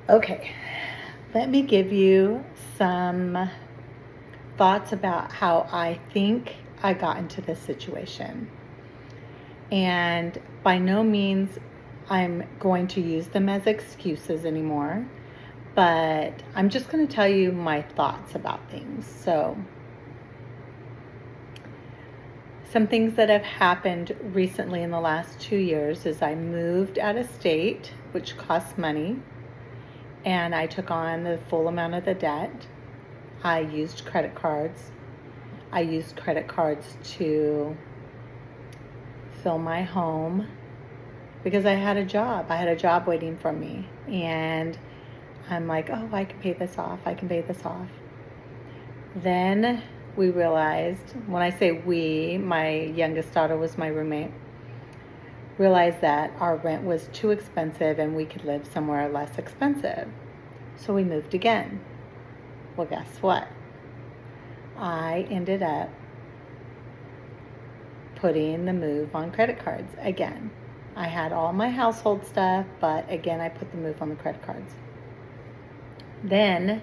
Okay, let me give you some thoughts about how I think I got into this situation. And by no means I'm going to use them as excuses anymore, but I'm just going to tell you my thoughts about things. So, some things that have happened recently in the last 2 years is I moved out of state, which costs money, and I took on the full amount of the debt. I used credit cards. I used credit cards to fill my home because I had a job. I had a job waiting for me. And I'm like, oh, I can pay this off. I can pay this off. Then we realized, when I say we, my youngest daughter was my roommate, realized that our rent was too expensive and we could live somewhere less expensive. So we moved again. Well, guess what? I ended up putting the move on credit cards again. I had all my household stuff, but again, I put the move on the credit cards. Then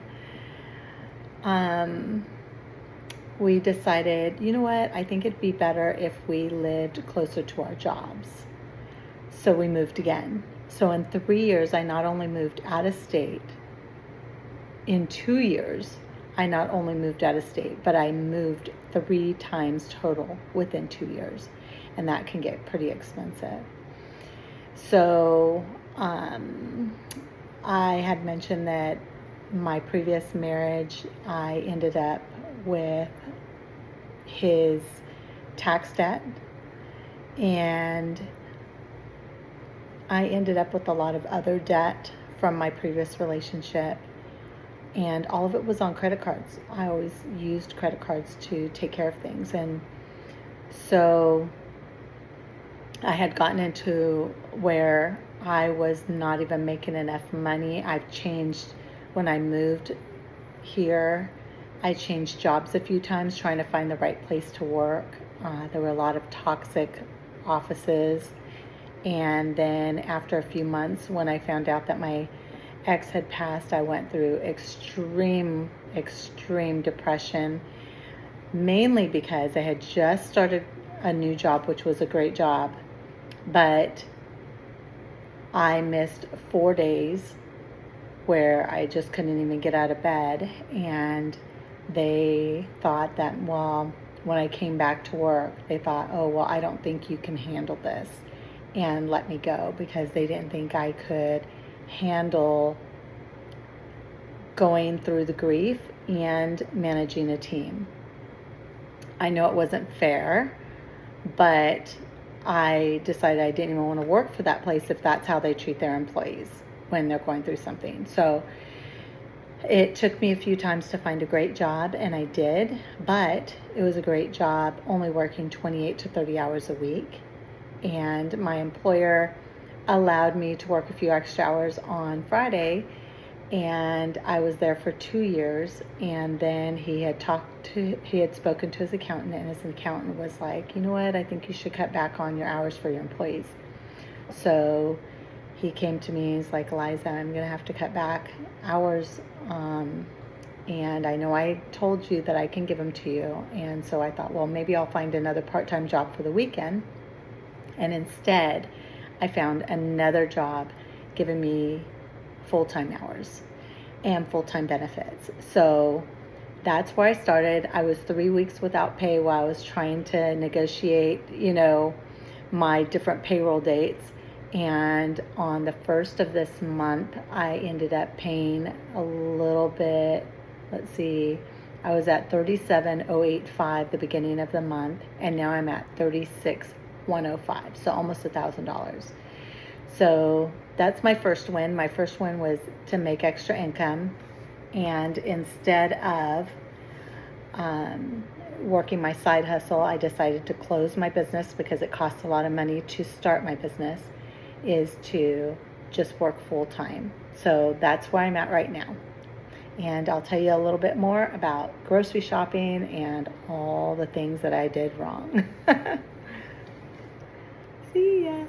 we decided, you know what? I think it'd be better if we lived closer to our jobs. So we moved again. So in 3 years, I not only moved out of state, in 2 years, I not only moved out of state, but I moved 3 times total within 2 years. And that can get pretty expensive. So I had mentioned that my previous marriage, I ended up with his tax debt, and I ended up with a lot of other debt from my previous relationship, and all of it was on credit cards. I always used credit cards to take care of things, and so I had gotten into where I was not even making enough money. I've changed. When I moved here, I changed jobs a few times trying to find the right place to work. There were a lot of toxic offices. And then after a few months, when I found out that my ex had passed, I went through extreme depression, mainly because I had just started a new job, which was a great job, but I missed 4 days where I just couldn't even get out of bed, and they thought that, well, when I came back to work, they thought, oh, well, I don't think you can handle this, and let me go, because they didn't think I could handle going through the grief and managing a team. I know it wasn't fair, but I decided I didn't even want to work for that place if that's how they treat their employees when they're going through something. So it took me a few times to find a great job, and I did, but it was a great job, only working 28 to 30 hours a week. And my employer allowed me to work a few extra hours on Friday, and I was there for 2 years. And then he had spoken to his accountant, and his accountant was like, you know what, I think you should cut back on your hours for your employees. So he came to me, he's like, Eliza, I'm going to have to cut back hours, and I know I told you that I can give them to you. And so I thought, well, maybe I'll find another part-time job for the weekend. And instead, I found another job giving me full-time hours and full-time benefits. So that's where I started. I was 3 weeks without pay while I was trying to negotiate, my different payroll dates. And on the 1st of this month, I ended up paying a little bit. Let's see, I was at $37,085 the beginning of the month, and now I'm at $36,105, so almost $1,000. So that's my first win. My first win was to make extra income, and instead of working my side hustle, I decided to close my business because it costs a lot of money to start my business, is to just work full time. So that's where I'm at right now. And I'll tell you a little bit more about grocery shopping and all the things that I did wrong. See ya.